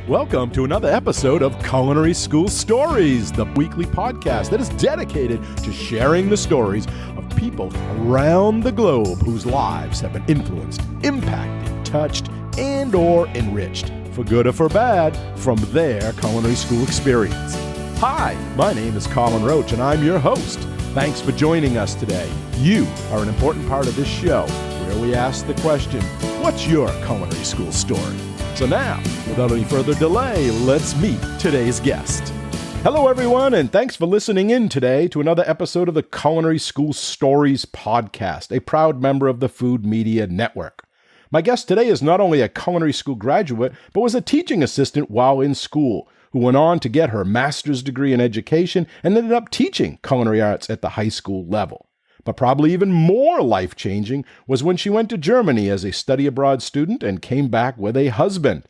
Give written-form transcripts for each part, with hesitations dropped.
Welcome to another episode of Culinary School Stories, the weekly podcast that is dedicated to sharing the stories of people around the globe whose lives have been influenced, impacted, touched, and or enriched, for good or for bad, from their culinary school experience. Hi, my name is Colin Roach, and I'm your host. Thanks for joining us today. You are an important part of this show, where we ask the question, what's your culinary school story? So now, without any further delay, let's meet today's guest. Hello, everyone, and thanks for listening in today to another episode of the Culinary School Stories podcast, a proud member of the Food Media Network. My guest today is not only a culinary school graduate, but was a teaching assistant while in school, who went on to get her master's degree in education and ended up teaching culinary arts at the high school level. But probably even more life-changing was when she went to Germany as a study abroad student and came back with a husband.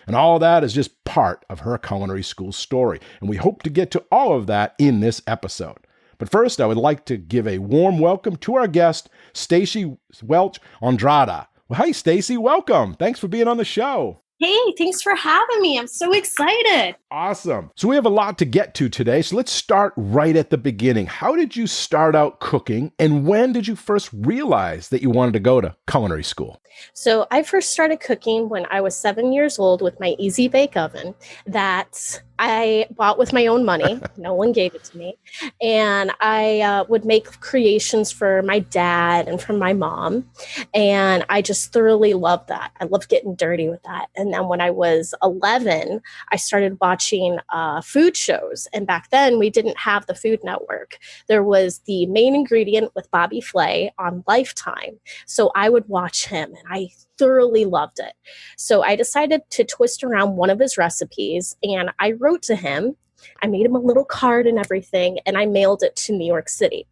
And all of that is just part of her culinary school story, and we hope to get to all of that in this episode. But first, I would like to give a warm welcome to our guest, Stacey Welch-Andrade. Well, hi, Stacey. Welcome. Thanks for being on the show. Hey, thanks for having me. I'm so excited. Awesome. So we have a lot to get to today. So let's start right at the beginning. How did you start out cooking, and when did you first realize that you wanted to go to culinary school? So I first started cooking when I was 7 years old with my Easy Bake Oven that I bought with my own money. No one gave it to me. And I would make creations for my dad and for my mom. And I just thoroughly loved that. I loved getting dirty with that. And then when I was 11, I started watching food shows. And back then we didn't have the Food Network. There was the Main Ingredient with Bobby Flay on Lifetime. So I would watch him, and I thoroughly loved it. So I decided to twist around one of his recipes, and I wrote to him. I made him a little card and everything, and I mailed it to New York City.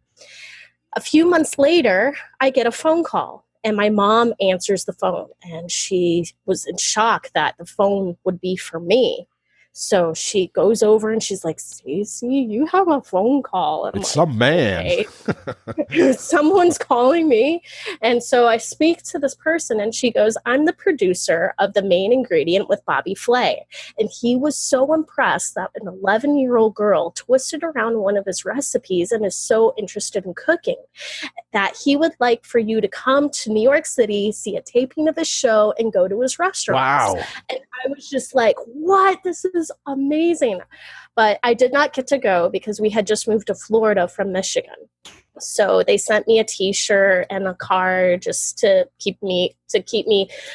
A few months later, I get a phone call, and my mom answers the phone, and she was in shock that the phone would be for me. So she goes over and she's like, Stacey, you have a phone call. It's like, some man. Okay. Someone's calling me. And so I speak to this person and she goes, I'm the producer of The Main Ingredient with Bobby Flay. And he was so impressed that an 11-year-old girl twisted around one of his recipes and is so interested in cooking that he would like for you to come to New York City, see a taping of his show, and go to his restaurant. Wow. And I was just like, what? This is amazing. But I did not get to go because we had just moved to Florida from Michigan. So they sent me a t-shirt and a card just to keep me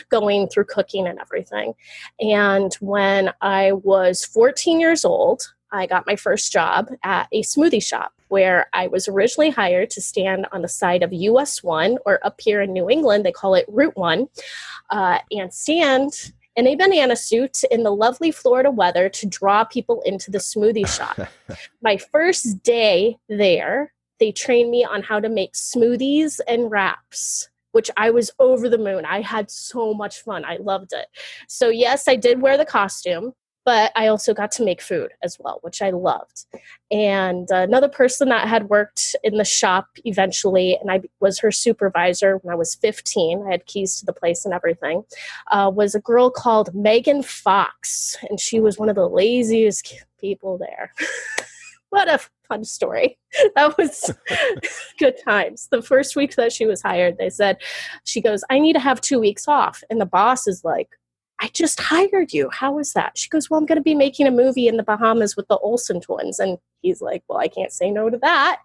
going through cooking and everything. And when I was 14 years old, I got my first job at a smoothie shop where I was originally hired to stand on the side of US 1, or up here in New England, they call it Route 1, and stand in a banana suit in the lovely Florida weather to draw people into the smoothie shop. My first day there, they trained me on how to make smoothies and wraps, which I was over the moon. I had so much fun. I loved it. So yes, I did wear the costume, but I also got to make food as well, which I loved. And another person that had worked in the shop eventually, and I was her supervisor when I was 15, I had keys to the place and everything, was a girl called Megan Fox. And she was one of the laziest people there. What a fun story. That was good times. The first week that she was hired, she goes, I need to have 2 weeks off. And the boss is like, I just hired you. How is that? She goes, well, I'm going to be making a movie in the Bahamas with the Olsen twins. And he's like, well, I can't say no to that.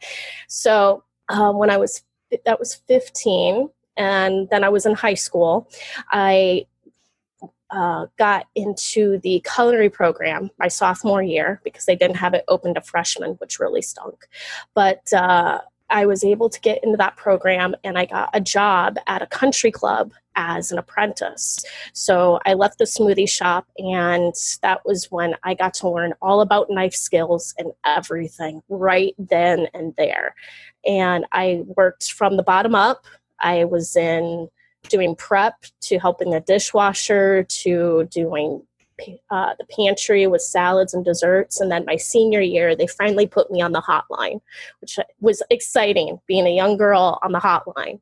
So when that was 15, and then I was in high school, I got into the culinary program my sophomore year because they didn't have it open to freshmen, which really stunk. But I was able to get into that program, and I got a job at a country club as an apprentice. So I left the smoothie shop, and that was when I got to learn all about knife skills and everything right then and there. And I worked from the bottom up. I was doing prep to helping the dishwasher to doing the pantry with salads and desserts. And then my senior year, they finally put me on the hotline, which was exciting, being a young girl on the hotline.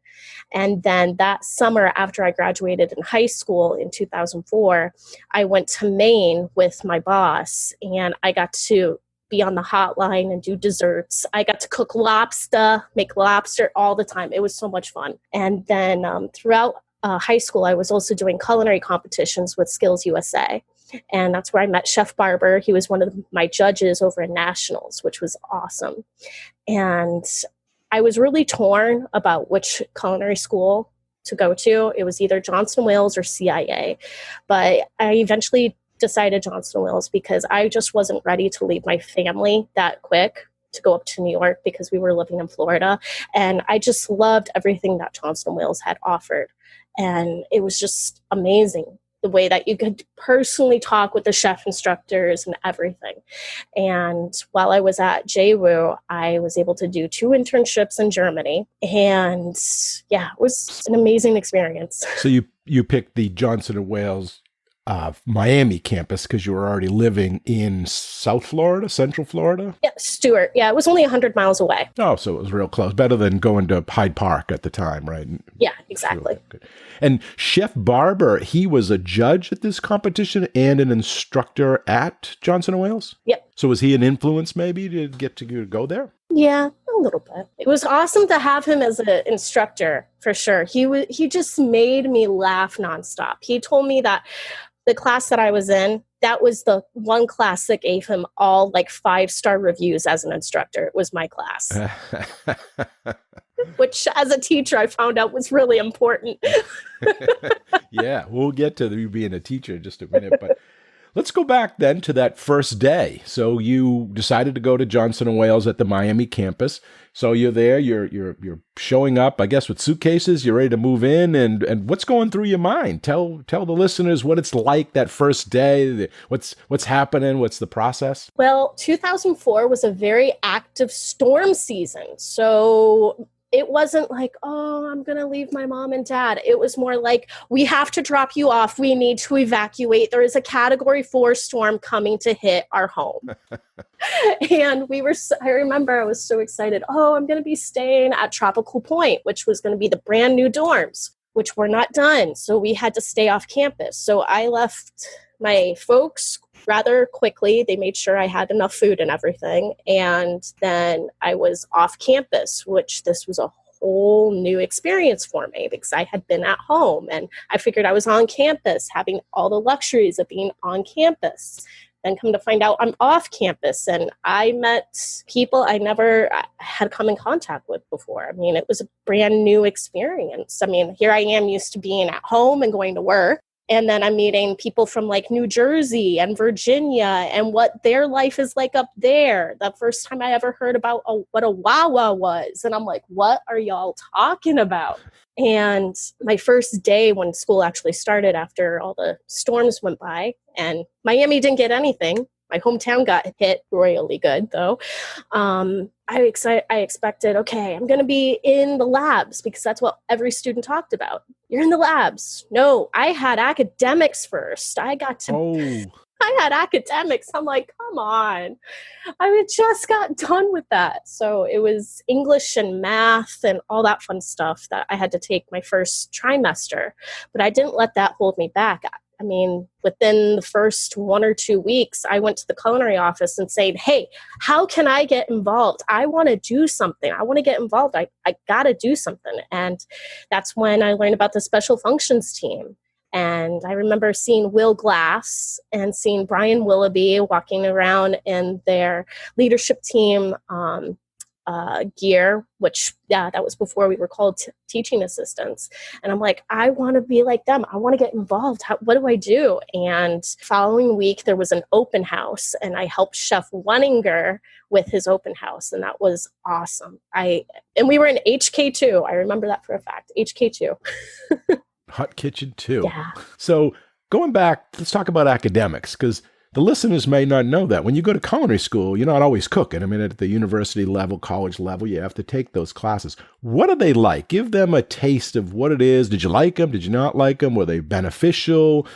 And then that summer, after I graduated in high school in 2004, I went to Maine with my boss, and I got to be on the hotline and do desserts. I got to cook lobster, make lobster all the time. It was so much fun. And then throughout high school, I was also doing culinary competitions with Skills USA. And that's where I met Chef Barber. He was one of my judges over in Nationals, which was awesome. And I was really torn about which culinary school to go to. It was either Johnson Wales or CIA. But I eventually decided Johnson Wales because I just wasn't ready to leave my family that quick to go up to New York because we were living in Florida. And I just loved everything that Johnson Wales had offered. And it was just amazing the way that you could personally talk with the chef instructors and everything. And while I was at JWU, I was able to do 2 internships in Germany. And yeah, it was an amazing experience. So you picked the Johnson & Wales Miami campus because you were already living in South Florida, Central Florida? Yeah, Stuart. Yeah, it was only 100 miles away. Oh, so it was real close. Better than going to Hyde Park at the time, right? Yeah, exactly. Good. And Chef Barber, he was a judge at this competition and an instructor at Johnson & Wales? Yep. So was he an influence maybe to get to go there? Yeah, a little bit. It was awesome to have him as an instructor, for sure. He just made me laugh nonstop. He told me that the class that I was in, that was the one class that gave him all 5-star reviews as an instructor. It was my class, which as a teacher, I found out was really important. Yeah, we'll get to you being a teacher in just a minute, but let's go back then to that first day. So you decided to go to Johnson & Wales at the Miami campus. So you're there, you're showing up, I guess, with suitcases, you're ready to move in, and what's going through your mind? Tell the listeners what it's like that first day, what's happening, what's the process? Well, 2004 was a very active storm season. So it wasn't like, oh, I'm going to leave my mom and dad. It was more like, we have to drop you off. We need to evacuate. There is a Category 4 storm coming to hit our home. And I remember I was so excited. Oh, I'm going to be staying at Tropical Point, which was going to be the brand new dorms, which were not done. So we had to stay off campus. So I left my folks rather quickly. They made sure I had enough food and everything. And then I was off campus, which this was a whole new experience for me because I had been at home and I figured I was on campus, having all the luxuries of being on campus. Then come to find out I'm off campus and I met people I never had come in contact with before. I mean, it was a brand new experience. I mean, here I am used to being at home and going to work. And then I'm meeting people from New Jersey and Virginia and what their life is like up there. The first time I ever heard about what a Wawa was. And I'm like, what are y'all talking about? And my first day when school actually started after all the storms went by, and Miami didn't get anything. My hometown got hit royally good, though. I expected, okay, I'm going to be in the labs because that's what every student talked about. You're in the labs. No, I had academics first. I had academics. I'm like, come on. I had just got done with that. So it was English and math and all that fun stuff that I had to take my first trimester. But I didn't let that hold me back. I mean, within the first 1 or 2 weeks, I went to the culinary office and said, hey, how can I get involved? I want to do something. I want to get involved. I got to do something. And that's when I learned about the special functions team. And I remember seeing Will Glass and seeing Brian Willoughby walking around in their leadership team gear, which, that was before we were called teaching assistants. And I'm like, I want to be like them. I want to get involved. What do I do? And following week, there was an open house, and I helped Chef Wenninger with his open house. And that was awesome. And we were in HK2. I remember that for a fact, HK2. Hot Kitchen 2. Yeah. So going back, let's talk about academics, because the listeners may not know that. When you go to culinary school, you're not always cooking. I mean, at the university level, college level, you have to take those classes. What are they like? Give them a taste of what it is. Did you like them? Did you not like them? Were they beneficial?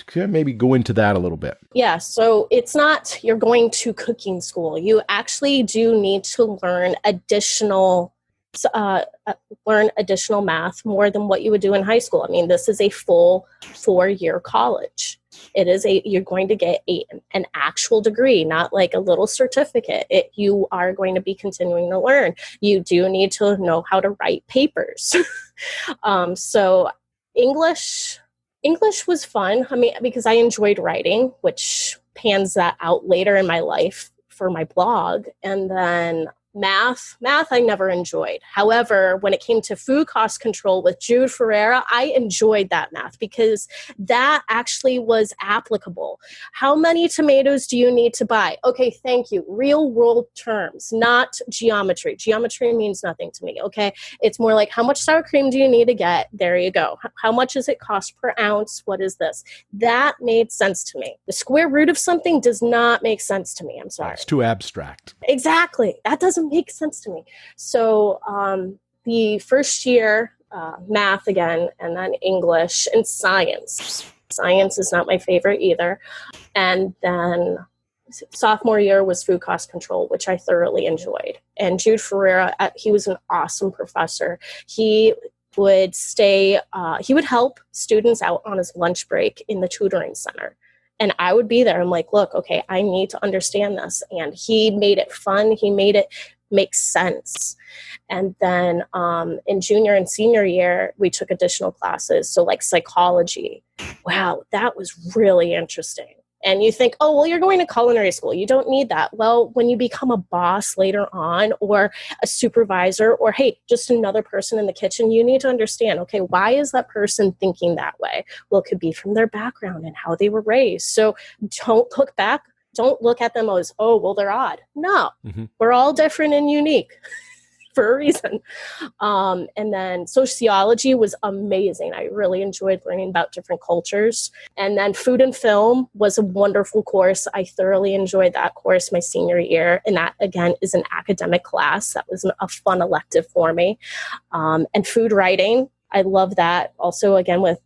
Could you maybe go into that a little bit? Yeah, so it's not you're going to cooking school. You actually do need to learn additional math more than what you would do in high school. I mean, this is a full 4-year college. You're going to get an actual degree, not like a little certificate. You are going to be continuing to learn. You do need to know how to write papers. So English was fun. I mean, because I enjoyed writing, which pans that out later in my life for my blog. And then math I never enjoyed. However, when it came to food cost control with Jude Ferreira, I enjoyed that math because that actually was applicable. How many tomatoes do you need to buy? Okay, thank you. Real world terms, not geometry. Geometry means nothing to me, okay? It's more like, how much sour cream do you need to get? There you go. How much does it cost per ounce? What is this? That made sense to me. The square root of something does not make sense to me. I'm sorry. It's too abstract. Exactly. That doesn't make sense to me. So the first year, math again, and then English and science. Science is not my favorite either. And then sophomore year was food cost control, which I thoroughly enjoyed. And Jude Ferreira, he was an awesome professor. He would he would help students out on his lunch break in the tutoring center. And I would be there. I'm like, look, okay, I need to understand this. And he made it fun. He made it make sense. And then in junior and senior year, we took additional classes. So like psychology. Wow, that was really interesting. And you think, oh, well, you're going to culinary school. You don't need that. Well, when you become a boss later on or a supervisor or, hey, just another person in the kitchen, you need to understand, okay, why is that person thinking that way? Well, it could be from their background and how they were raised. So don't look back. Don't look at them as, oh, well, they're odd. No, we're all different and unique. For a reason. And then sociology was amazing. I really enjoyed learning about different cultures. And then food and film was a wonderful course. I thoroughly enjoyed that course my senior year. And that, again, is an academic class. That was a fun elective for me. And food writing. I love that. Also, again, with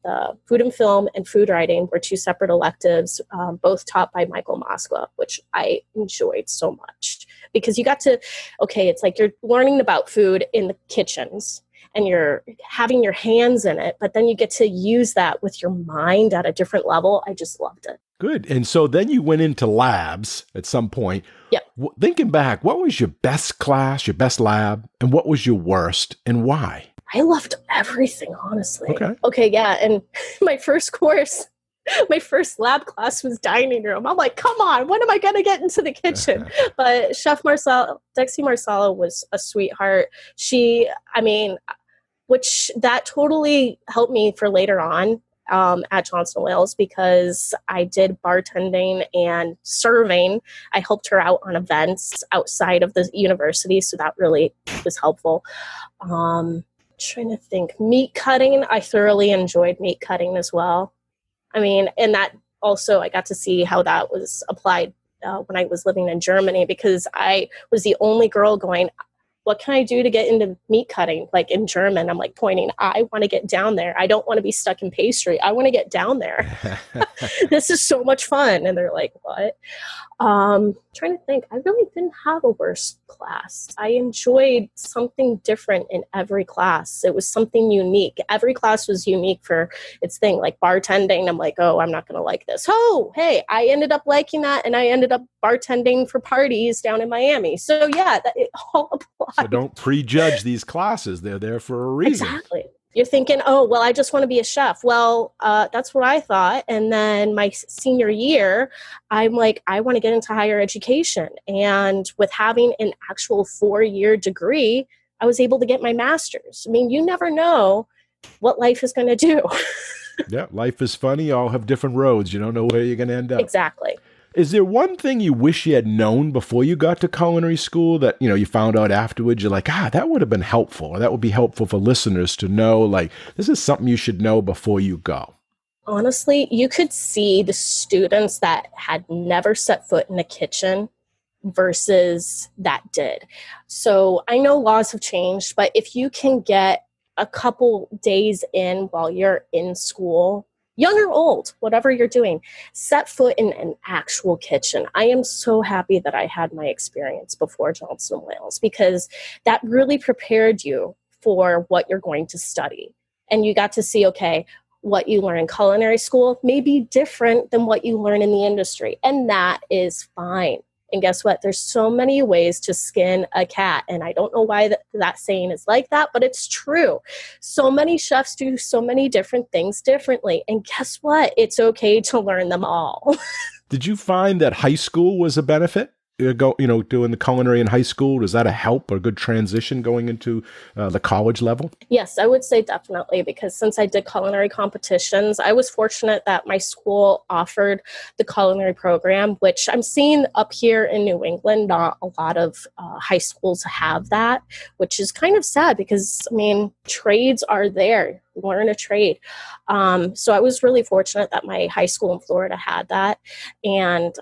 food and film and food writing were 2 separate electives, both taught by Michael Moskwa, which I enjoyed so much because you got to, okay, it's like you're learning about food in the kitchens and you're having your hands in it, but then you get to use that with your mind at a different level. I just loved it. Good. And so then you went into labs at some point. Yep. Thinking back, what was your best class, your best lab, and what was your worst and why? I loved everything, honestly. Okay, yeah. And my first lab class was dining room. I'm like, come on, when am I going to get into the kitchen? But Chef Dexy Marsala was a sweetheart. Which that totally helped me for later on at Johnson Wales because I did bartending and serving. I helped her out on events outside of the university, so that really was helpful. Trying to think, meat cutting. I thoroughly enjoyed meat cutting as well. I mean, and that also I got to see how that was applied when I was living in Germany because I was the only girl going, what can I do to get into meat cutting? Like in German, I'm like pointing, I want to get down there. I don't want to be stuck in pastry. I want to get down there. This is so much fun. And they're like, what? Trying to think, I really didn't have a worst class. I enjoyed something different in every class. It was something unique. Every class was unique for its thing, like bartending. I'm like, oh, I'm not going to like this. Oh, hey, I ended up liking that. And I ended up bartending for parties down in Miami. So yeah, it all applies. So don't prejudge these classes. They're there for a reason. Exactly. You're thinking, oh, well, I just want to be a chef. Well, that's what I thought. And then my senior year, I'm like, I want to get into higher education. And with having an actual 4-year degree, I was able to get my master's. I mean, you never know what life is going to do. Yeah, life is funny. You all have different roads. You don't know where you're going to end up. Exactly. Is there one thing you wish you had known before you got to culinary school that, you found out afterwards? You're like, that would have been helpful, or that would be helpful for listeners to know, like, this is something you should know before you go. Honestly, you could see the students that had never set foot in a kitchen versus that did. So I know laws have changed, but if you can get a couple days in while you're in school, young or old, whatever you're doing, set foot in an actual kitchen. I am so happy that I had my experience before Johnson & Wales, because that really prepared you for what you're going to study. And you got to see, okay, what you learn in culinary school may be different than what you learn in the industry. And that is fine. And guess what? There's so many ways to skin a cat. And I don't know why that saying is like that, but it's true. So many chefs do so many different things differently. And guess what? It's okay to learn them all. Did you find that high school was a benefit? Doing the culinary in high school, was that a help or a good transition going into the college level? Yes, I would say definitely, because since I did culinary competitions, I was fortunate that my school offered the culinary program, which I'm seeing up here in New England. Not a lot of high schools have that, which is kind of sad because, I mean, trades are there. Learn a trade. So I was really fortunate that my high school in Florida had that, and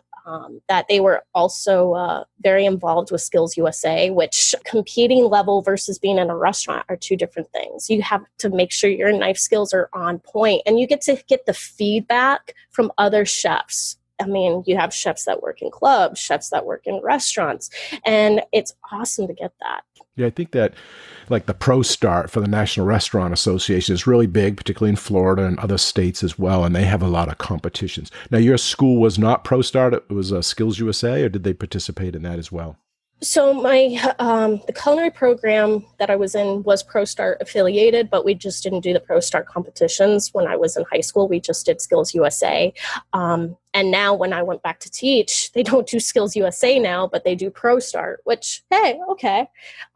that they were also very involved with Skills USA, which competing level versus being in a restaurant are two different things. You have to make sure your knife skills are on point, and you get to get the feedback from other chefs. I mean, you have chefs that work in clubs, chefs that work in restaurants, and it's awesome to get that. Yeah, I think that like the Pro Start for the National Restaurant Association is really big, particularly in Florida and other states as well, and they have a lot of competitions. Now, your school was not Pro Start, it was Skills USA, or did they participate in that as well? So my the culinary program that I was in was Pro Start affiliated, but we just didn't do the Pro Start competitions when I was in high school. We just did Skills USA. And now when I went back to teach, they don't do Skills USA now, but they do Pro Start, which, hey, okay.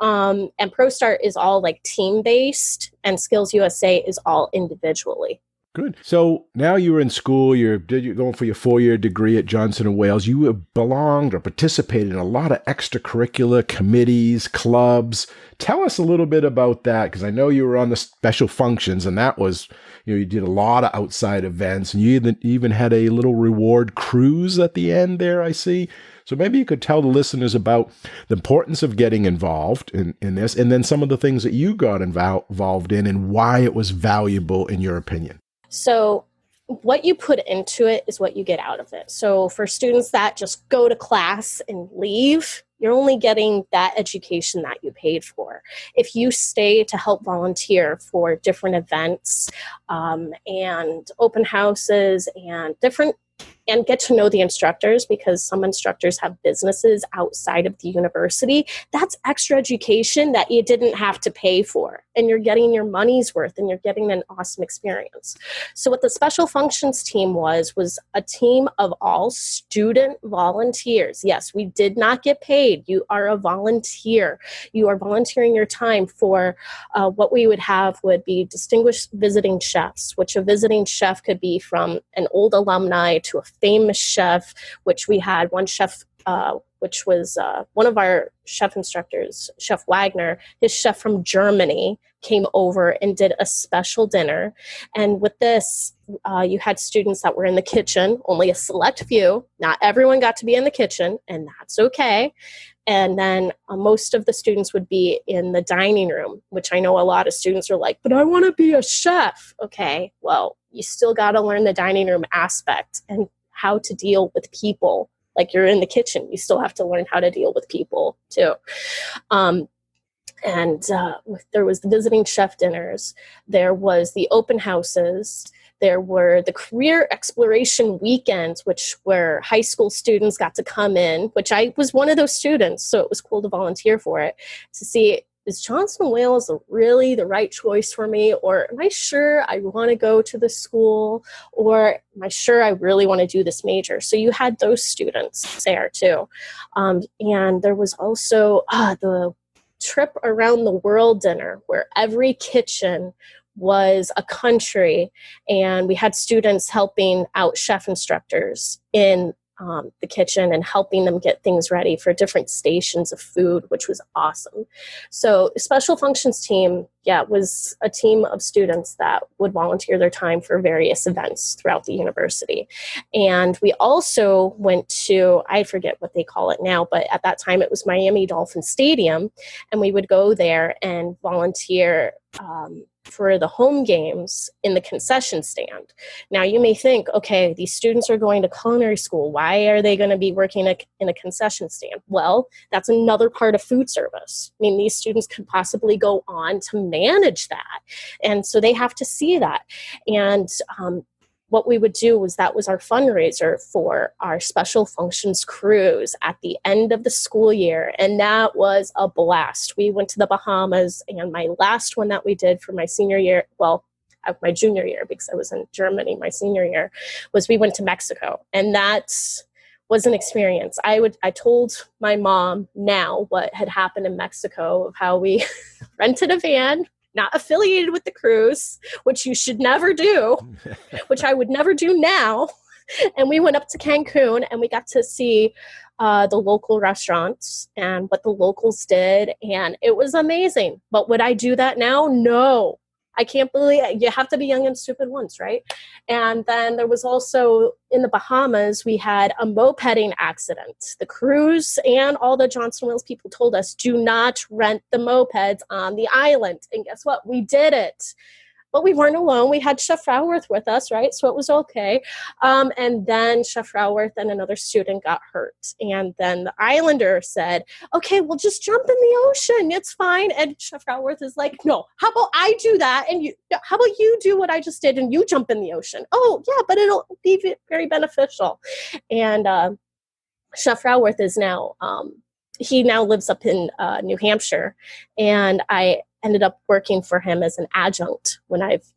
And Pro Start is all like team-based, and Skills USA is all individually. Good. So now you're in school, you're going for your 4-year degree at Johnson & Wales. You have belonged or participated in a lot of extracurricular committees, clubs. Tell us a little bit about that, because I know you were on the special functions, and that was, you did a lot of outside events, and you even had a little reward cruise at the end there, I see. So maybe you could tell the listeners about the importance of getting involved in this, and then some of the things that you got involved in and why it was valuable in your opinion. So what you put into it is what you get out of it. So for students that just go to class and leave, you're only getting that education that you paid for. If you stay to help volunteer for different events and open houses and get to know the instructors, because some instructors have businesses outside of the university, that's extra education that you didn't have to pay for. And you're getting your money's worth, and you're getting an awesome experience. So what the special functions team was a team of all student volunteers. Yes, we did not get paid. You are a volunteer. You are volunteering your time for what we would have would be distinguished visiting chefs, which a visiting chef could be from an old alumni to a famous chef, which we had one chef, which was one of our chef instructors, Chef Wagner. His chef from Germany came over and did a special dinner. And with this, you had students that were in the kitchen, only a select few. Not everyone got to be in the kitchen, and that's okay. And then most of the students would be in the dining room, which I know a lot of students are like, but I want to be a chef. Okay, well, you still got to learn the dining room aspect and how to deal with people. Like you're in the kitchen, you still have to learn how to deal with people too. There was the visiting chef dinners. There was the open houses. There were the career exploration weekends, which were high school students got to come in, which I was one of those students. So it was cool to volunteer for it, to see, is Johnson & Wales really the right choice for me? Or am I sure I want to go to the school? Or am I sure I really want to do this major? So you had those students there too. And there was also the trip around the world dinner, where every kitchen was a country, and we had students helping out chef instructors in the kitchen and helping them get things ready for different stations of food, which was awesome. So special functions team, was a team of students that would volunteer their time for various events throughout the university. And we also went to, I forget what they call it now, but at that time it was Miami Dolphin Stadium, and we would go there and volunteer for the home games in the concession stand. Now you may think, okay, these students are going to culinary school. Why are they going to be working in a concession stand? Well, that's another part of food service. I mean, these students could possibly go on to manage that. And so they have to see that. And what we would do was that was our fundraiser for our special functions cruise at the end of the school year. And that was a blast. We went to the Bahamas, and my last one that we did for my senior year, well, my junior year, because I was in Germany my senior year, was we went to Mexico. And that was an experience. I told my mom now what had happened in Mexico, of how we rented a van, not affiliated with the cruise, which you should never do, which I would never do now. And we went up to Cancun, and we got to see the local restaurants and what the locals did. And it was amazing. But would I do that now? No. I can't believe it. You have to be young and stupid once, right? And then there was also in the Bahamas, we had a mopeding accident. The cruise and all the Johnson Wales people told us, do not rent the mopeds on the island. And guess what? We did it. But we weren't alone. We had Chef Raworth with us, right? So it was okay. And then Chef Raworth and another student got hurt. And then the islander said, okay, well, just jump in the ocean. It's fine. And Chef Raworth is like, no, how about I do that? And how about you do what I just did and you jump in the ocean? Oh, yeah, but it'll be very beneficial. And Chef Raworth is now, he now lives up in New Hampshire. And I ended up working for him as an adjunct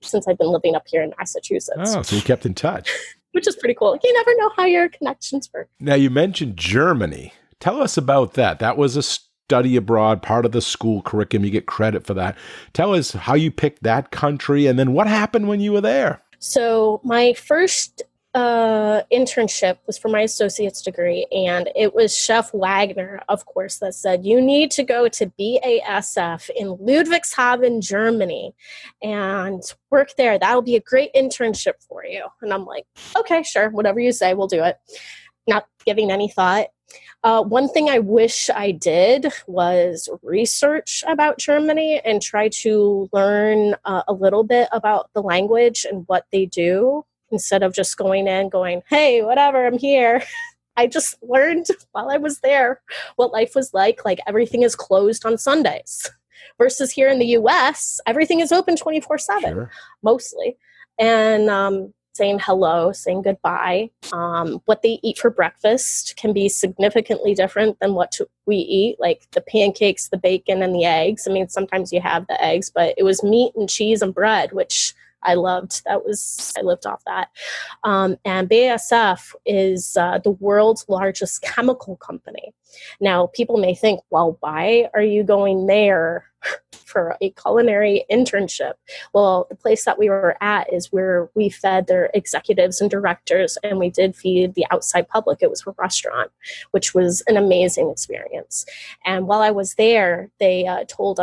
since I've been living up here in Massachusetts. Oh, so you kept in touch. Which is pretty cool. You never know how your connections work. Now, you mentioned Germany. Tell us about that. That was a study abroad, part of the school curriculum. You get credit for that. Tell us how you picked that country, and then what happened when you were there. So my first internship was for my associate's degree, and it was Chef Wagner, of course, that said, you need to go to BASF in Ludwigshafen, Germany, and work there. That'll be a great internship for you. And I'm like, okay, sure, whatever you say, we'll do it. Not giving any thought. One thing I wish I did was research about Germany and try to learn a little bit about the language and what they do, instead of just going in going, hey, whatever, I'm here. I just learned while I was there what life was like. Like, everything is closed on Sundays versus here in the US, everything is open 24/7, sure, mostly. And saying hello, saying goodbye. What they eat for breakfast can be significantly different than what we eat, like the pancakes, the bacon, and the eggs. I mean, sometimes you have the eggs, but it was meat and cheese and bread, which I loved. I lived off that. And BASF is the world's largest chemical company. Now, people may think, well, why are you going there for a culinary internship? Well, the place that we were at is where we fed their executives and directors, and we did feed the outside public. It was a restaurant, which was an amazing experience. And while I was there, they told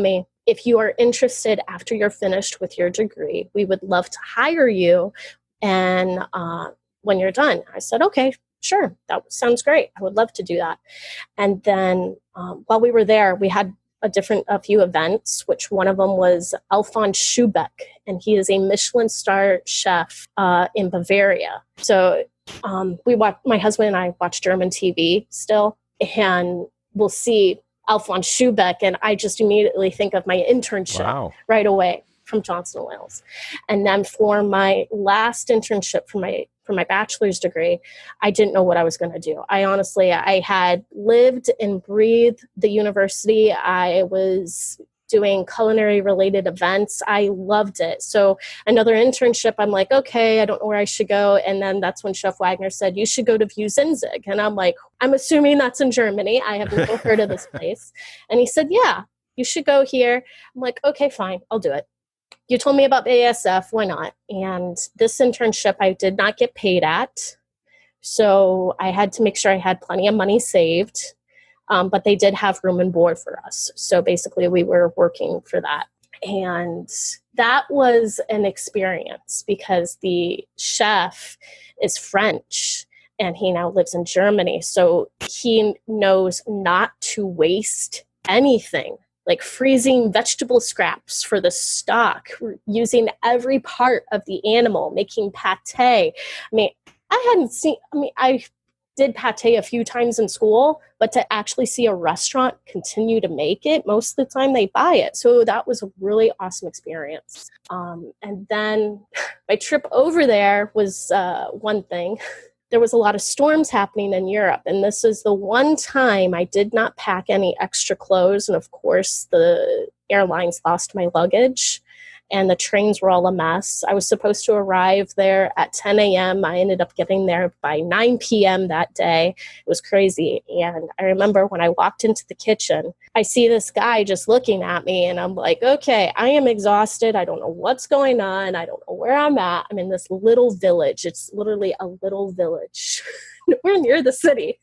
me, if you are interested after you're finished with your degree, we would love to hire you. And when you're done, I said, okay, sure, that sounds great. I would love to do that. And then while we were there, we had a few events, which one of them was Alfons Schubeck, and he is a Michelin star chef in Bavaria. So my husband and I watch German TV still, and we'll see Alfons Schubeck, and I just immediately think of my internship right away from Johnson & Wales. And then for my last internship for my bachelor's degree, I didn't know what I was going to do. I had lived and breathed the university. I was doing culinary related events. I loved it. So another internship, I'm like, okay, I don't know where I should go. And then that's when Chef Wagner said, you should go to Wiesenzig. And I'm like, I'm assuming that's in Germany. I have never heard of this place. And he said, yeah, you should go here. I'm like, okay, fine, I'll do it. You told me about ASF, why not? And this internship I did not get paid at. So I had to make sure I had plenty of money saved. But they did have room and board for us. So basically we were working for that. And that was an experience because the chef is French and he now lives in Germany. So he knows not to waste anything. like freezing vegetable scraps for the stock, using every part of the animal, making pate. I did pate a few times in school, but to actually see a restaurant continue to make it, most of the time they buy it. So that was a really awesome experience. And then my trip over there was one thing. There was a lot of storms happening in Europe, and this is the one time I did not pack any extra clothes. And of course, the airlines lost my luggage, and the trains were all a mess. I was supposed to arrive there at 10 a.m. I ended up getting there by 9 p.m. that day. It was crazy. And I remember when I walked into the kitchen, I see this guy just looking at me, and I'm like, okay, I am exhausted. I don't know what's going on. I don't know where I'm at. I'm in this little village. It's literally a little village. We're near the city.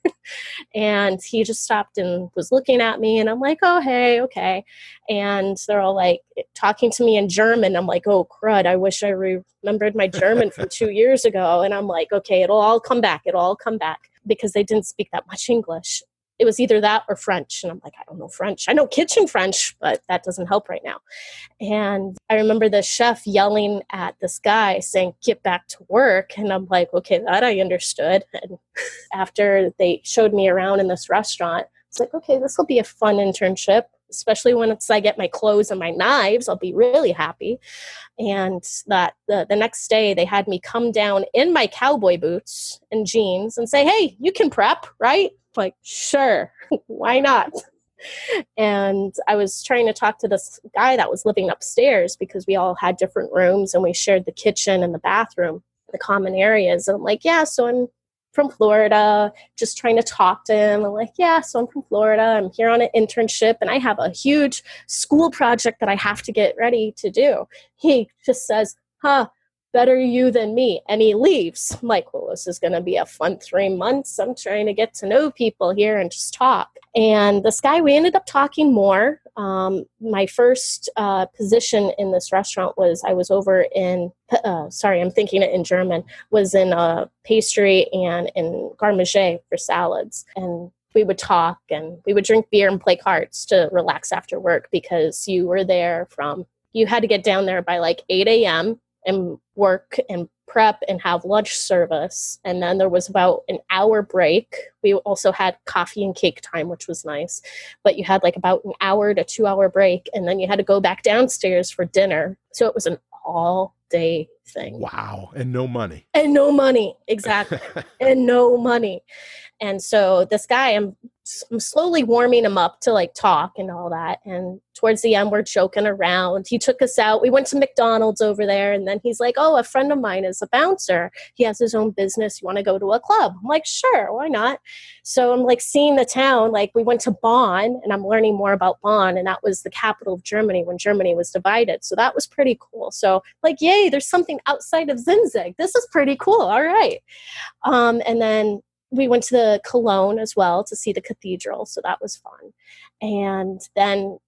And he just stopped and was looking at me, and I'm like, oh, hey, okay. And they're all like talking to me in German. I'm like, oh, crud, I wish I remembered my German from 2 years ago. And I'm like, okay, it'll all come back. It'll all come back, because they didn't speak that much English. It was either that or French. And I'm like, I don't know French. I know kitchen French, but that doesn't help right now. And I remember the chef yelling at this guy saying, get back to work. And I'm like, okay, that I understood. And after they showed me around in this restaurant, it's like, okay, this will be a fun internship, especially when I get my clothes and my knives. I'll be really happy. And that the next day they had me come down in my cowboy boots and jeans and say, hey, you can prep, right? Like, sure, why not? And I was trying to talk to this guy that was living upstairs, because we all had different rooms and we shared the kitchen and the bathroom, the common areas. And I'm like, yeah, so I'm from Florida, just trying to talk to him. I'm like, yeah, so I'm from Florida. I'm here on an internship, and I have a huge school project that I have to get ready to do. He just says, better you than me. And he leaves. I'm like, well, this is going to be a fun 3 months. I'm trying to get to know people here and just talk. And this guy, we ended up talking more. My first position in this restaurant was, I was over in, I'm thinking it in German, was in pastry and in garde-manger for salads. And we would talk and we would drink beer and play cards to relax after work, because you had to get down there by like 8 a.m. and work and prep and have lunch service. And then there was about an hour break. We also had coffee and cake time, which was nice. But you had like about an hour to 2 hour break. And then you had to go back downstairs for dinner. So it was an all day thing. Wow. And no money. And no money. Exactly. And no money. And so this guy, I'm slowly warming him up to like talk and all that. And towards the end, we're joking around. He took us out. We went to McDonald's over there. And then he's like, oh, a friend of mine is a bouncer. He has his own business. You want to go to a club? I'm like, sure, why not? So I'm like seeing the town. Like we went to Bonn, and I'm learning more about Bonn. And that was the capital of Germany when Germany was divided. So that was pretty cool. So like, yay, there's something outside of Zinzig. This is pretty cool. All right. And then we went to the Cologne as well to see the cathedral. So that was fun. And then,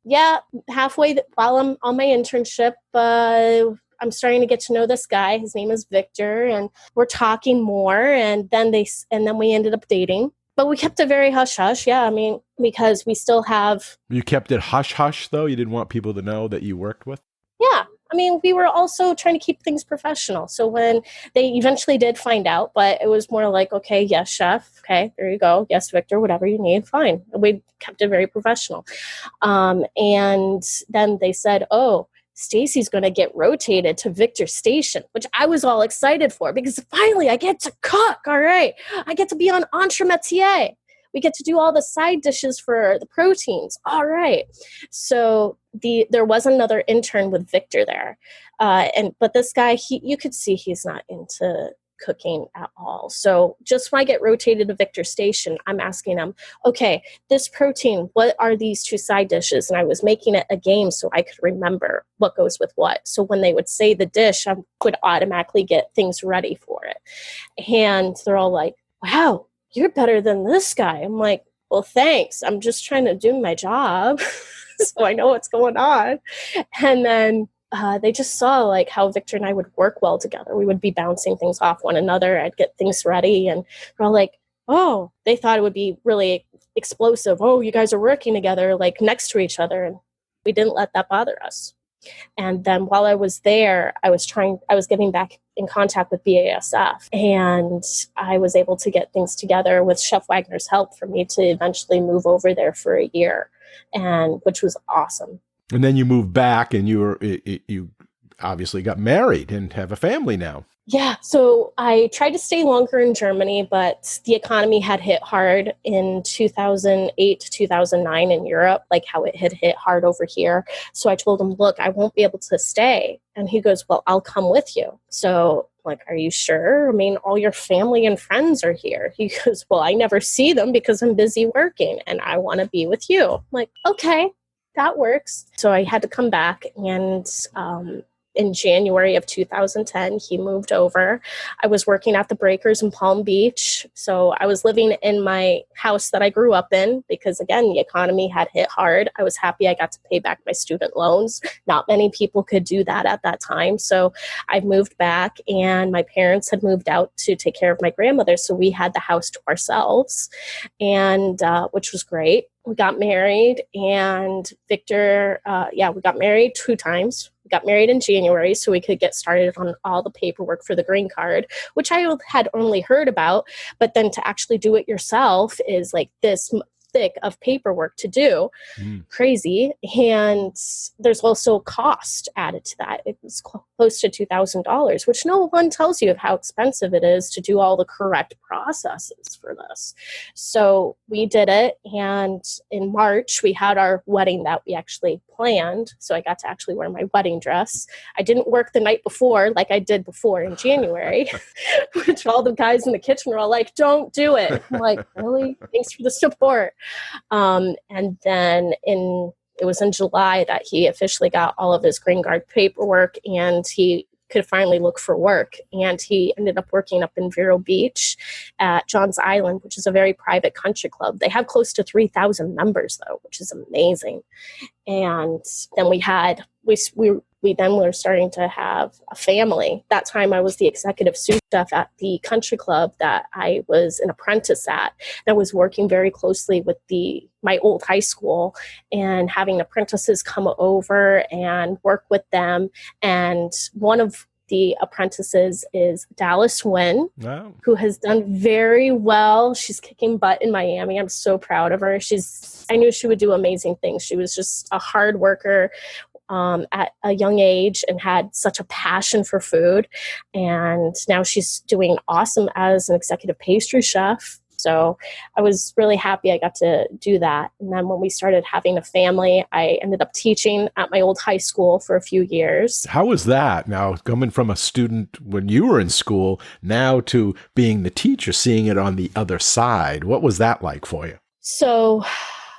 halfway while I'm on my internship, I'm starting to get to know this guy. His name is Victor, and we're talking more. And then we ended up dating. But we kept it very hush-hush. Yeah, I mean, because we still have... You kept it hush-hush, though? You didn't want people to know that you worked with? Yeah. I mean, we were also trying to keep things professional. So when they eventually did find out, but it was more like, okay, yes, chef. Okay, there you go. Yes, Victor, whatever you need. Fine. We kept it very professional. And then they said, oh, Stacey's going to get rotated to Victor's station, which I was all excited for, because finally I get to cook. All right. I get to be on entremetier. We get to do all the side dishes for the proteins. All right. So there was another intern with Victor there. But this guy, you could see he's not into cooking at all. So just when I get rotated to Victor's station, I'm asking him, okay, this protein, what are these two side dishes? And I was making it a game so I could remember what goes with what. So when they would say the dish, I would automatically get things ready for it. And they're all like, wow, you're better than this guy. I'm like, well, thanks. I'm just trying to do my job so I know what's going on. And then they just saw like how Victor and I would work well together. We would be bouncing things off one another. I'd get things ready, and we're all like, oh, they thought it would be really explosive. Oh, you guys are working together like next to each other. And we didn't let that bother us. And then while I was there, I was getting back in contact with BASF, and I was able to get things together with Chef Wagner's help for me to eventually move over there for a year, and which was awesome. And then you moved back, and you obviously got married and have a family now. Yeah. So I tried to stay longer in Germany, but the economy had hit hard in 2008 to 2009 in Europe, like how it had hit hard over here. So I told him, look, I won't be able to stay. And he goes, well, I'll come with you. So like, are you sure? I mean, all your family and friends are here. He goes, well, I never see them because I'm busy working and I want to be with you. I'm like, okay, that works. So I had to come back, and in January of 2010, he moved over. I was working at the Breakers in Palm Beach. So I was living in my house that I grew up in because, again, the economy had hit hard. I was happy I got to pay back my student loans. Not many people could do that at that time. So I moved back, and my parents had moved out to take care of my grandmother. So we had the house to ourselves, and which was great. We got married, and Victor, we got married 2 times. We got married in January so we could get started on all the paperwork for the green card, which I had only heard about. But then to actually do it yourself is like this thick of paperwork to do. Crazy. And there's also cost added to that. It was close to $2,000, which no one tells you of how expensive it is to do all the correct processes for this. So we did it. And in March, we had our wedding that we actually planned. So I got to actually wear my wedding dress. I didn't work the night before like I did before in January, which all the guys in the kitchen were all like, don't do it. I'm like, really? Thanks for the support. And then it was in July that he officially got all of his green card paperwork, and he could finally look for work. And he ended up working up in Vero Beach at John's Island, which is a very private country club. They have close to 3,000 members though, which is amazing. And then we then were starting to have a family. That time I was the executive sous chef at the country club that I was an apprentice at. And I was working very closely with my old high school and having apprentices come over and work with them. And one of the apprentices is Dallas Wynn, wow, who has done very well. She's kicking butt in Miami. I'm so proud of her. I knew she would do amazing things. She was just a hard worker at a young age and had such a passion for food. And now she's doing awesome as an executive pastry chef. So I was really happy I got to do that. And then when we started having a family, I ended up teaching at my old high school for a few years. How was that? Now, coming from a student when you were in school now to being the teacher, seeing it on the other side, what was that like for you? So,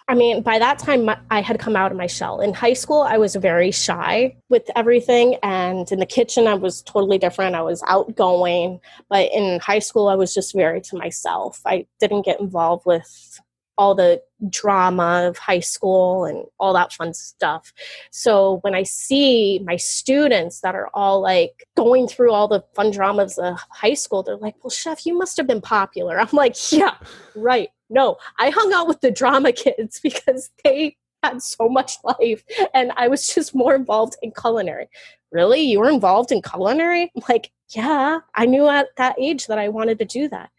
I mean, by that time, I had come out of my shell. In high school, I was very shy with everything. And in the kitchen, I was totally different. I was outgoing. But in high school, I was just very to myself. I didn't get involved with all the drama of high school and all that fun stuff. So when I see my students that are all like going through all the fun dramas of high school, they're like, well, Chef, you must have been popular. I'm like, yeah, right. No, I hung out with the drama kids because they had so much life and I was just more involved in culinary. Really? You were involved in culinary? I'm like, yeah, I knew at that age that I wanted to do that.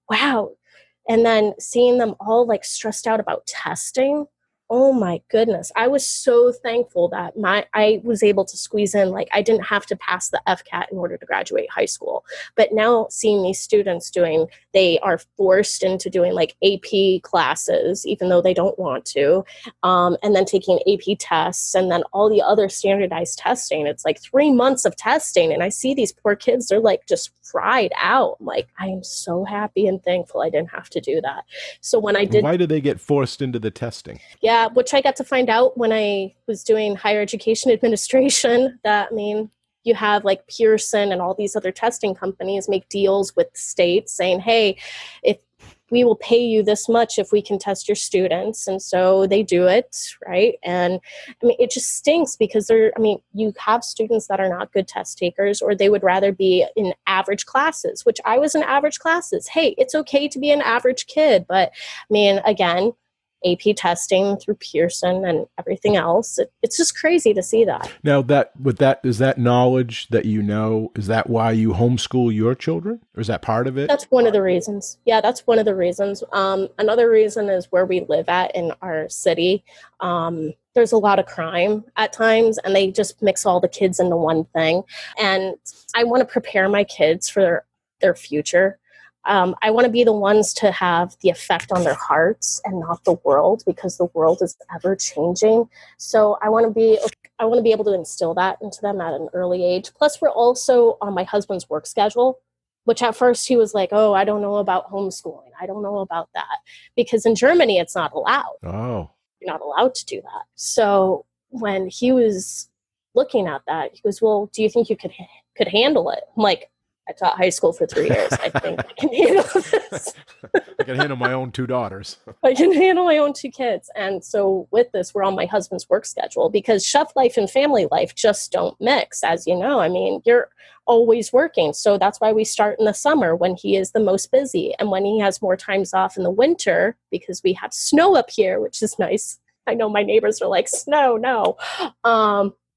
Wow. And then seeing them all like stressed out about testing. Oh my goodness. I was so thankful that I was able to squeeze in, like I didn't have to pass the FCAT in order to graduate high school. But now seeing these students they are forced into doing like AP classes, even though they don't want to, and then taking AP tests and then all the other standardized testing. It's like 3 months of testing. And I see these poor kids, they're like just fried out. I'm like, I am so happy and thankful I didn't have to do that. So when I did... Why do they get forced into the testing? Yeah, which I got to find out when I was doing higher education administration. That, I mean, you have like Pearson and all these other testing companies make deals with states saying, hey, if we will pay you this much if we can test your students. And so they do it, right? And I mean, it just stinks because you have students that are not good test takers, or they would rather be in average classes, which I was in average classes. Hey, it's okay to be an average kid. But I mean, again, AP testing through Pearson and everything else. It's just crazy to see that. Now, is that knowledge that is that why you homeschool your children? Or is that part of it? That's one of the reasons. Yeah, that's one of the reasons. Another reason is where we live at in our city. There's a lot of crime at times, and they just mix all the kids into one thing. And I want to prepare my kids for their future. I want to be the ones to have the effect on their hearts and not the world, because the world is ever changing. So I want to be able to instill that into them at an early age. Plus, we're also on my husband's work schedule, which at first he was like, oh, I don't know about homeschooling. I don't know about that. Because in Germany, it's not allowed. Oh. You're not allowed to do that. So when he was looking at that, he goes, well, do you think you could handle it? I'm like, I taught high school for 3 years. I think I can handle this. I can handle my own 2 daughters. I can handle my own 2 kids. And so with this, we're on my husband's work schedule, because chef life and family life just don't mix, as you know. I mean, you're always working. So that's why we start in the summer when he is the most busy. And when he has more times off in the winter, because we have snow up here, which is nice. I know my neighbors are like, snow, no.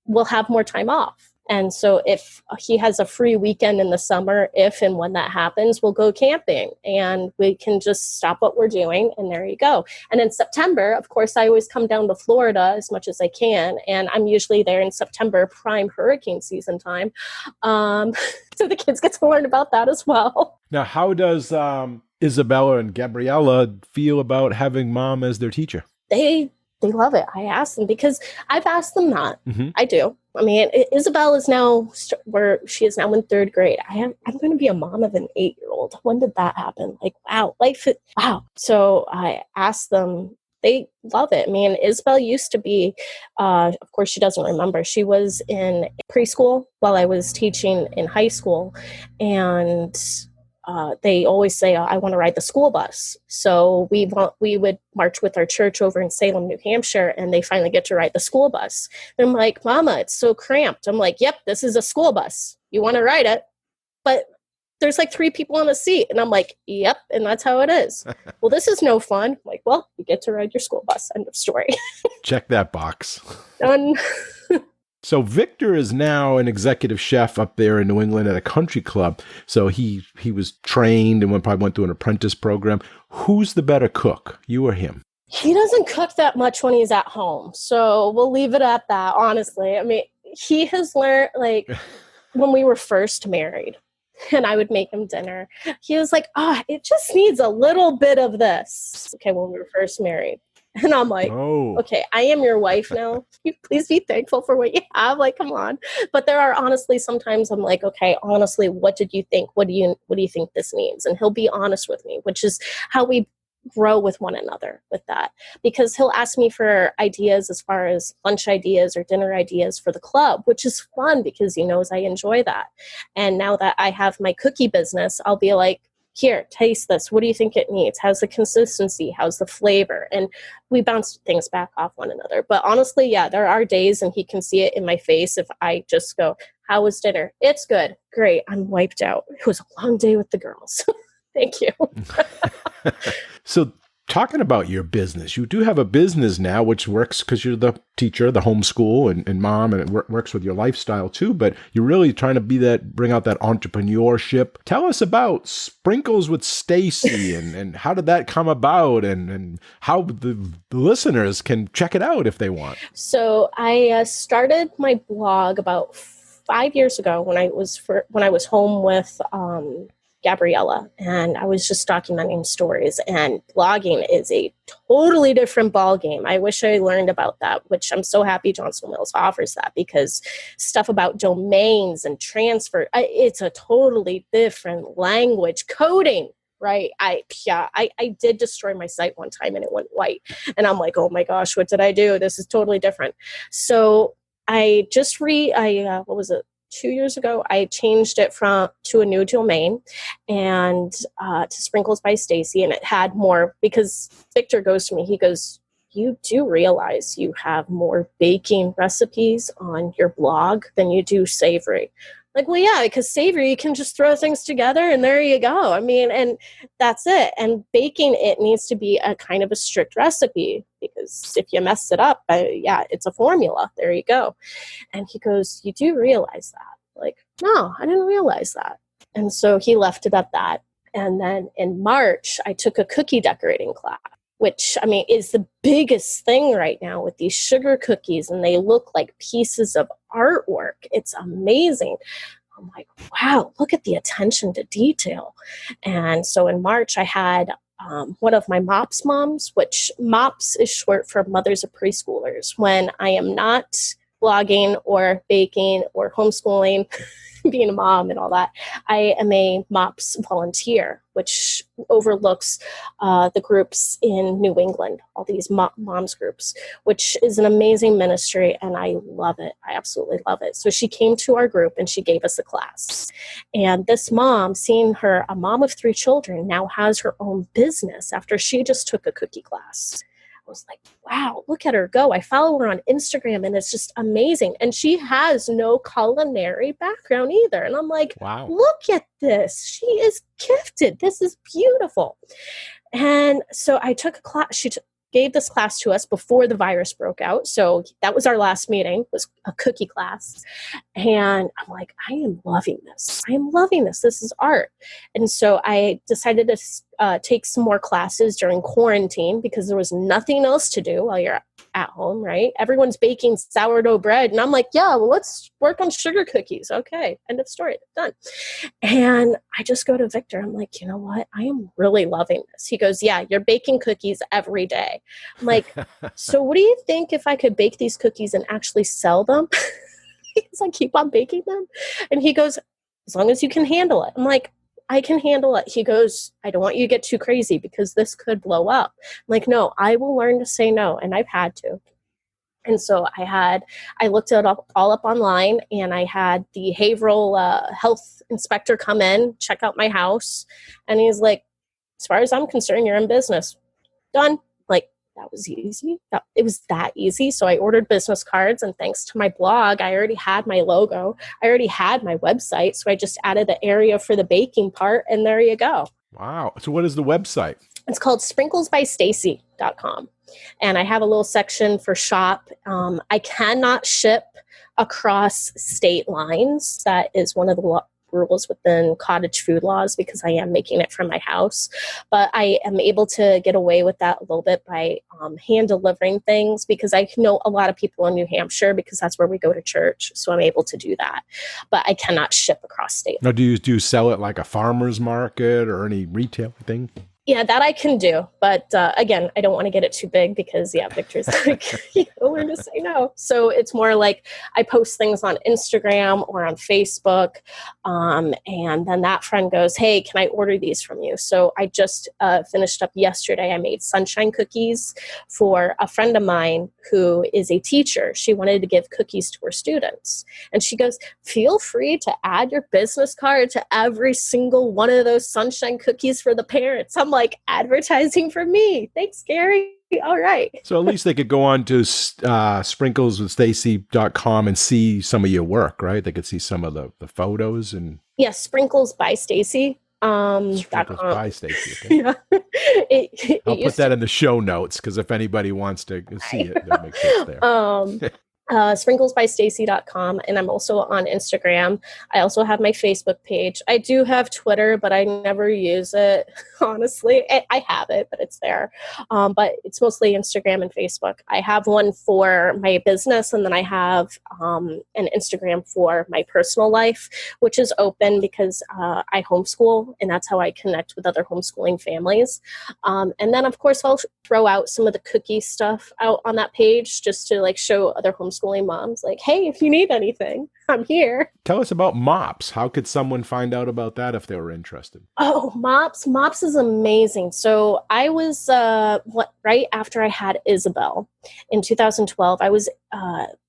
We'll have more time off. And so if he has a free weekend in the summer, if and when that happens, we'll go camping and we can just stop what we're doing. And there you go. And in September, of course, I always come down to Florida as much as I can. And I'm usually there in September, prime hurricane season time. So the kids get to learn about that as well. Now, how does Isabella and Gabriella feel about having mom as their teacher? They love it. I asked them, because I've asked them that. Mm-hmm. I do. I mean, Isabel is now where she is now in 3rd grade. I'm going to be a mom of an 8-year-old. When did that happen? Like, wow, wow. So I asked them, they love it. I mean, Isabel used to be, of course, she doesn't remember. She was in preschool while I was teaching in high school. And they always say, I want to ride the school bus. So we would march with our church over in Salem, New Hampshire, and they finally get to ride the school bus. They're like, Mama, it's so cramped. I'm like, yep, this is a school bus. You want to ride it? But there's like 3 people on a seat. And I'm like, yep, and that's how it is. Well, this is no fun. I'm like, well, you get to ride your school bus. End of story. Check that box. Done. So Victor is now an executive chef up there in New England at a country club. So he was trained and probably went through an apprentice program. Who's the better cook, you or him? He doesn't cook that much when he's at home. So we'll leave it at that, honestly. I mean, he has learned, like, when we were first married and I would make him dinner, he was like, it just needs a little bit of this. Okay, when we were first married. And I'm like, okay, I am your wife now. Please be thankful for what you have. Like, come on. But there are honestly, sometimes I'm like, okay, honestly, what did you think? What do you think this means? And he'll be honest with me, which is how we grow with one another with that. Because he'll ask me for ideas as far as lunch ideas or dinner ideas for the club, which is fun because he knows I enjoy that. And now that I have my cookie business, I'll be like, here, taste this. What do you think it needs? How's the consistency? How's the flavor? And we bounce things back off one another. But honestly, yeah, there are days, and he can see it in my face if I just go, how was dinner? It's good. Great. I'm wiped out. It was a long day with the girls. Thank you. So talking about your business, you do have a business now, which works because you're the teacher, the homeschool and mom, and it works with your lifestyle too, but you're really trying to bring out that entrepreneurship. Tell us about Sprinkles with Stacey and how did that come about and how the listeners can check it out if they want. So I started my blog about 5 years ago when I was home with Gabriella, and I was just documenting stories, and blogging is a totally different ballgame. I wish I learned about that, which I'm so happy Johnson Mills offers that, because stuff about domains and transfer, it's a totally different language. Coding, right? I did destroy my site one time and it went white, and I'm like, oh my gosh, what did I do? This is totally different. So I just what was it? 2 years ago, I changed it to a new domain and to Sprinkles by Stacey, and it had more, because Victor goes to me, he goes, you do realize you have more baking recipes on your blog than you do savory. Like, well, yeah, because savory, you can just throw things together and there you go. I mean, and that's it. And baking, it needs to be a kind of a strict recipe, because if you mess it up, it's a formula. There you go. And he goes, you do realize that? Like, no, I didn't realize that. And so he left it at that. And then in March, I took a cookie decorating class, which, I mean, is the biggest thing right now with these sugar cookies, and they look like pieces of artwork. It's amazing. I'm like, wow, look at the attention to detail. And so in March, I had one of my MOPS moms, which MOPS is short for Mothers of Preschoolers. When I am not blogging or baking or homeschooling, being a mom and all that, I am a MOPS volunteer, which overlooks the groups in New England, all these moms groups, which is an amazing ministry, and I love it. I absolutely love it. So she came to our group and she gave us a class. And this mom, seeing her, a mom of 3 children, now has her own business after she just took a cookie class. I was like, wow, look at her go. I follow her on Instagram and it's just amazing. And she has no culinary background either. And I'm like, wow, look at this. She is gifted. This is beautiful. And so I took a class. She gave this class to us before the virus broke out. So that was our last meeting, was a cookie class. And I'm like, I am loving this. I am loving this. This is art. And so I decided to take some more classes during quarantine, because there was nothing else to do while you're at home, right? Everyone's baking sourdough bread. And I'm like, yeah, well, let's work on sugar cookies. Okay. End of story. Done. And I just go to Victor. I'm like, you know what? I am really loving this. He goes, yeah, you're baking cookies every day. I'm like, so what do you think if I could bake these cookies and actually sell them? Because I keep on baking them. And he goes, as long as you can handle it. I'm like, I can handle it. He goes, I don't want you to get too crazy because this could blow up. I'm like, no, I will learn to say no. And I've had to. And so I looked it all up online, and I had the behavioral health inspector come in, check out my house. And he's like, as far as I'm concerned, you're in business. Done. Like, that was easy. It was that easy. So I ordered business cards, and thanks to my blog, I already had my logo. I already had my website. So I just added the area for the baking part, and there you go. Wow. So what is the website? It's called sprinklesbystacy.com. And I have a little section for shop. I cannot ship across state lines. That is one of the rules within cottage food laws, because I am making it from my house. But I am able to get away with that a little bit by hand delivering things, because I know a lot of people in New Hampshire, because that's where we go to church. So I'm able to do that. But I cannot ship across state. Now, do you sell it like a farmer's market or any retail thing? Yeah, that I can do. But again, I don't want to get it too big, because, Victor's like, you gotta learn to say no. So it's more like I post things on Instagram or on Facebook. And then that friend goes, hey, can I order these from you? So I just finished up yesterday. I made sunshine cookies for a friend of mine who is a teacher. She wanted to give cookies to her students. And she goes, feel free to add your business card to every single one of those sunshine cookies for the parents. I'm like, advertising for me. Thanks, Gary. All right. So at least they could go on to sprinkleswithstacy.com and see some of your work, right? They could see some of the photos and... Yes, Sprinkles by Stacey. Sprinkles by Stacey. Okay. Yeah. I'll put that in the show notes, because if anybody wants to see it, they'll make sure it's there. sprinklesbystacy.com, and I'm also on Instagram. I also have my Facebook page. I do have Twitter, but I never use it, honestly. I have it, but it's there. But it's mostly Instagram and Facebook. I have one for my business, and then I have an Instagram for my personal life, which is open because I homeschool, and that's how I connect with other homeschooling families. And then, of course, I'll throw out some of the cookie stuff out on that page, just to show other homeschooling moms, hey, if you need anything, I'm here. Tell us about MOPS. How could someone find out about that if they were interested? Oh, MOPS is amazing. So I was right after I had Isabel in 2012, I was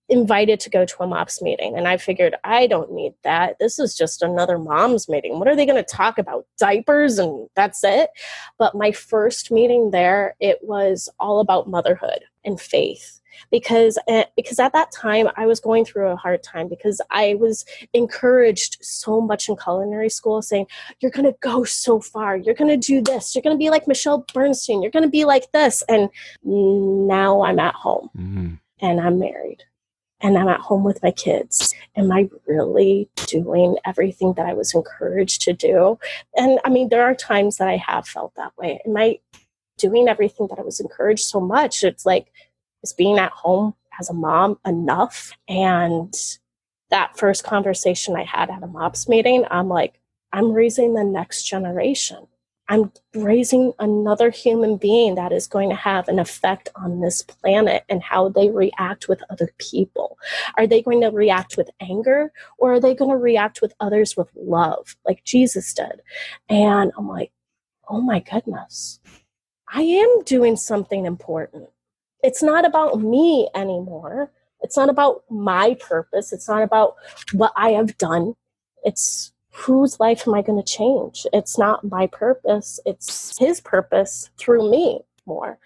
invited to go to a MOPS meeting, and I figured, I don't need that. This is just another mom's meeting. What are they going to talk about? Diapers, and that's it. But my first meeting there, it was all about motherhood and faith. because at that time I was going through a hard time because I was encouraged so much in culinary school saying, you're going to go so far. You're going to do this. You're going to be like Michelle Bernstein. You're going to be like this. And now I'm at home and I'm married and I'm at home with my kids. Am I really doing everything that I was encouraged to do? And I mean, there are times that I have felt that way. Am I doing everything that I was encouraged so much? It's like, is being at home as a mom enough? And that first conversation I had at a MOPS meeting, I'm like, I'm raising the next generation. I'm raising another human being that is going to have an effect on this planet and how they react with other people. Are they going to react with anger, or are they going to react with others with love like Jesus did? And I'm like, oh my goodness, I am doing something important. It's not about me anymore. It's not about my purpose. It's not about what I have done. It's whose life am I going to change? It's not my purpose. It's his purpose through me more.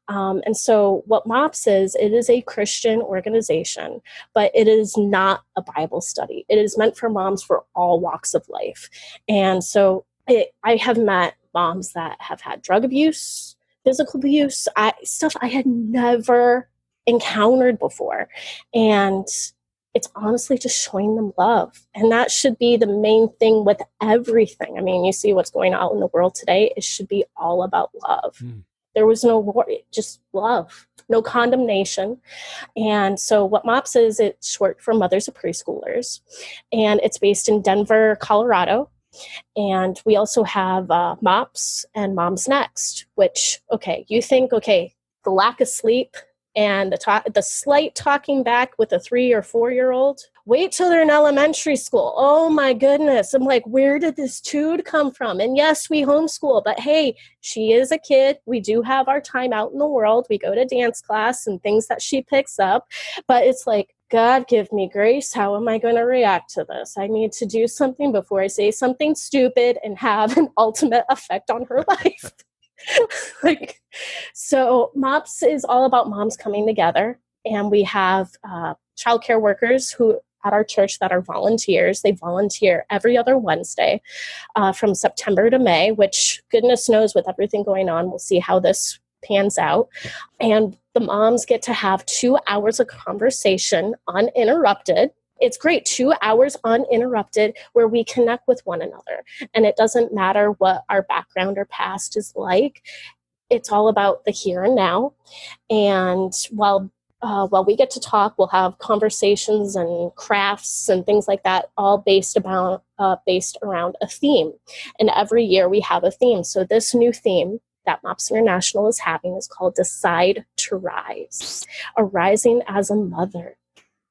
And so what MOPS is, it is a Christian organization, but it is not a Bible study. It is meant for moms for all walks of life. And so I have met moms that have had drug abuse, physical abuse, stuff I had never encountered before. And it's honestly just showing them love. And that should be the main thing with everything. I mean, you see what's going on in the world today. It should be all about love. There was no war, just love, no condemnation. And so what MOPS is, it's short for Mothers of Preschoolers. And it's based in Denver, Colorado. And we also have MOPS and Moms Next, which, you think, the lack of sleep and the slight talking back with a 3 or 4 year old. Wait till they're in elementary school. Oh my goodness. I'm like, where did this dude come from? And yes, we homeschool, but hey, she is a kid. We do have our time out in the world. We go to dance class and things that she picks up. But it's like, God, give me grace. How am I going to react to this? I need to do something before I say something stupid and have an ultimate effect on her life. So MOPS is all about moms coming together, and we have childcare workers who at our church that are volunteers. They volunteer every other Wednesday from September to May, which goodness knows with everything going on, we'll see how this pans out. And the moms get to have 2 hours of conversation uninterrupted. It's great, 2 hours uninterrupted where we connect with one another. And it doesn't matter what our background or past is like. It's all about the here and now. And while we get to talk, we'll have conversations and crafts and things like that, all based around a theme. And every year we have a theme. So this new theme that MOPS International is having is called Decide to Rise, arising as a mother,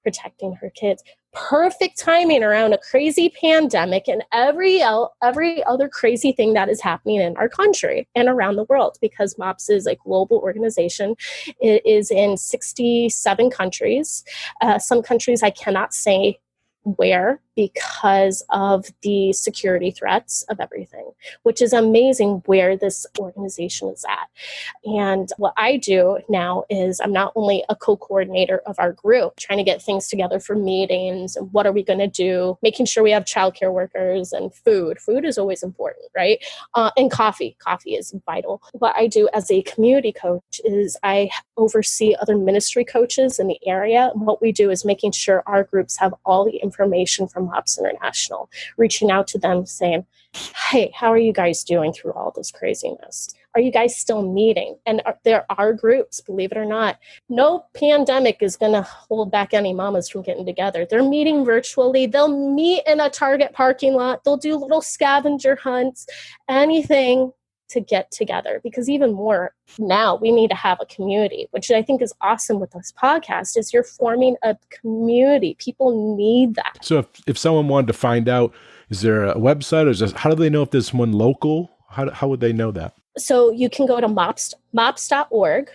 protecting her kids. Perfect timing around a crazy pandemic and every other crazy thing that is happening in our country and around the world, because MOPS is a global organization. It is in 67 countries. Some countries I cannot say where because of the security threats of everything, which is amazing where this organization is at. And what I do now is I'm not only a co-coordinator of our group, trying to get things together for meetings and what are we going to do, making sure we have childcare workers and food. Food is always important, right? And coffee. Coffee is vital. What I do as a community coach is I oversee other ministry coaches in the area. And what we do is making sure our groups have all the information from MOPS International, reaching out to them saying, hey, how are you guys doing through all this craziness? Are you guys still meeting? And there are groups, believe it or not. No pandemic is going to hold back any mamas from getting together. They're meeting virtually. They'll meet in a Target parking lot. They'll do little scavenger hunts, anything to get together, because even more now we need to have a community, which I think is awesome with this podcast, is you're forming a community. People need that. So if someone wanted to find out, is there a website, or how do they know if there's one local? How would they know that? So you can go to mops.org,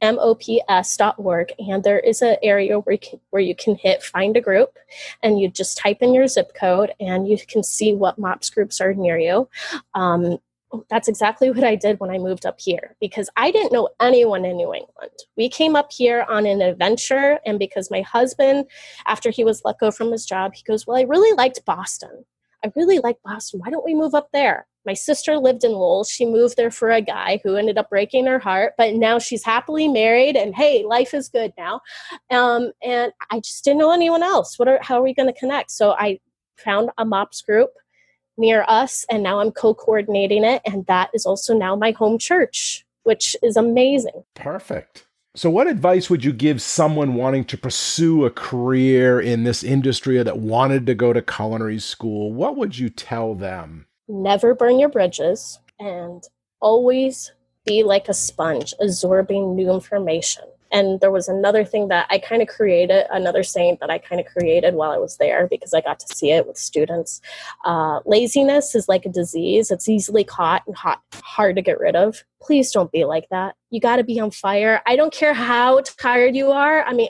MOPS.org, and there is an area where you can hit find a group, and you just type in your zip code and you can see what MOPS groups are near you. That's exactly what I did when I moved up here, because I didn't know anyone in New England. We came up here on an adventure, and because my husband, after he was let go from his job, he goes, well, I really liked Boston. I really like Boston. Why don't we move up there? My sister lived in Lowell. She moved there for a guy who ended up breaking her heart, but now she's happily married, and hey, life is good now. And I just didn't know anyone else. How are we going to connect? So I found a MOPS group near us, and now I'm co-coordinating it, and that is also now my home church, which is amazing. Perfect. So what advice would you give someone wanting to pursue a career in this industry or that wanted to go to culinary school? What would you tell them? Never burn your bridges, and always be like a sponge, absorbing new information. And there was another thing that I kind of created, another saying that I kind of created while I was there, because I got to see it with students. Laziness is like a disease. It's easily caught and hard to get rid of. Please don't be like that. You got to be on fire. I don't care how tired you are. I mean,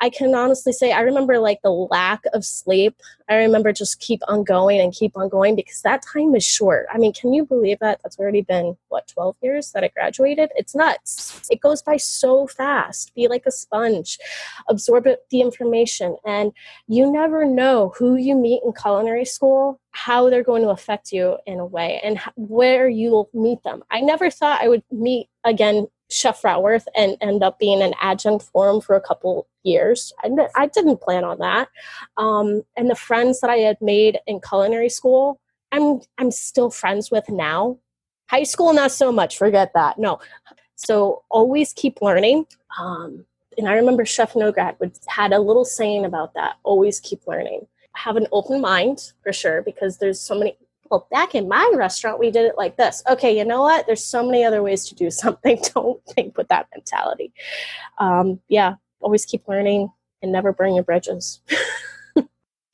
I can honestly say I remember like the lack of sleep. I remember just keep on going because that time is short. I mean, can you believe that? That's already been, 12 years that I graduated? It's nuts. It goes by so fast. Be like a sponge. Absorb the information. And you never know who you meet in culinary school, how they're going to affect you in a way, and where you will meet them. I never thought I would meet, again, Chef Ratworth and end up being an adjunct for him for a couple years. I didn't plan on that. And the friends that I had made in culinary school, I'm still friends with now. High school, not so much. Forget that. No. So always keep learning. And I remember Chef Nograd had a little saying about that. Always keep learning. Have an open mind for sure, because there's so many. Well, back in my restaurant, we did it like this. Okay, you know what? There's so many other ways to do something. Don't think with that mentality. Always keep learning and never burn your bridges.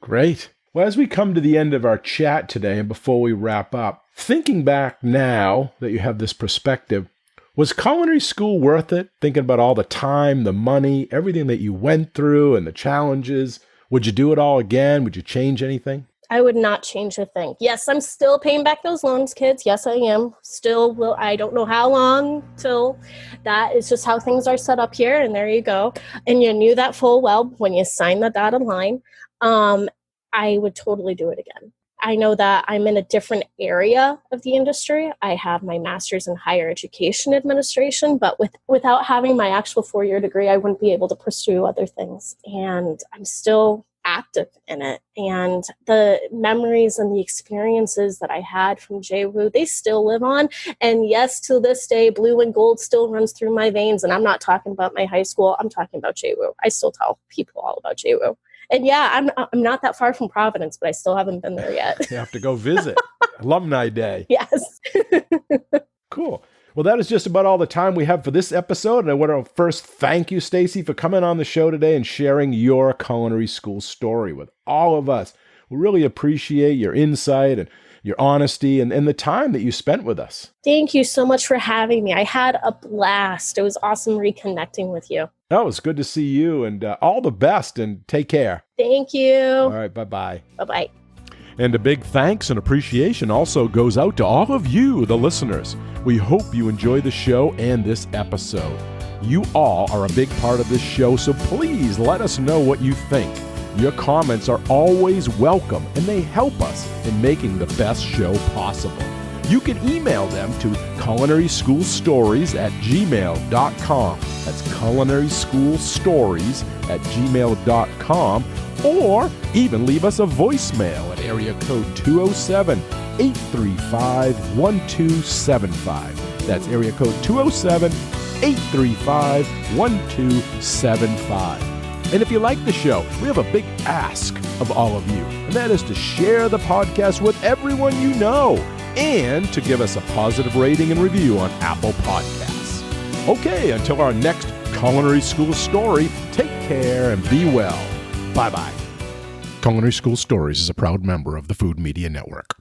Great. Well, as we come to the end of our chat today, and before we wrap up, thinking back now that you have this perspective, was culinary school worth it? Thinking about all the time, the money, everything that you went through and the challenges. Would you do it all again? Would you change anything? I would not change a thing. Yes, I'm still paying back those loans, kids. Yes, I am. Still will. I don't know how long till that is just how things are set up here. And there you go. And you knew that full well when you signed the dotted line. I would totally do it again. I know that I'm in a different area of the industry. I have my master's in higher education administration, but without having my actual 4-year degree, I wouldn't be able to pursue other things. And I'm still active in it, and the memories and the experiences that I had from JWU, they still live on. And yes, to this day, blue and gold still runs through my veins. And I'm not talking about my high school, I'm talking about JWU. I still tell people all about JWU. And yeah, I'm not that far from Providence, but I still haven't been there yet. You have to go visit. Alumni Day. Yes. Cool. Well, that is just about all the time we have for this episode. And I want to first thank you, Stacey, for coming on the show today and sharing your culinary school story with all of us. We really appreciate your insight and your honesty and the time that you spent with us. Thank you so much for having me. I had a blast. It was awesome reconnecting with you. Oh, it's good to see you, and all the best, and take care. Thank you. All right, bye-bye. Bye-bye. And a big thanks and appreciation also goes out to all of you, the listeners. We hope you enjoy the show and this episode. You all are a big part of this show, so please let us know what you think. Your comments are always welcome, and they help us in making the best show possible. You can email them to culinaryschoolstories@gmail.com. That's culinaryschoolstories@gmail.com. Or even leave us a voicemail at area code 207-835-1275. That's area code 207-835-1275. And if you like the show, we have a big ask of all of you, and that is to share the podcast with everyone you know, and to give us a positive rating and review on Apple Podcasts. Okay, until our next Culinary School Story, take care and be well. Bye-bye. Culinary School Stories is a proud member of the Food Media Network.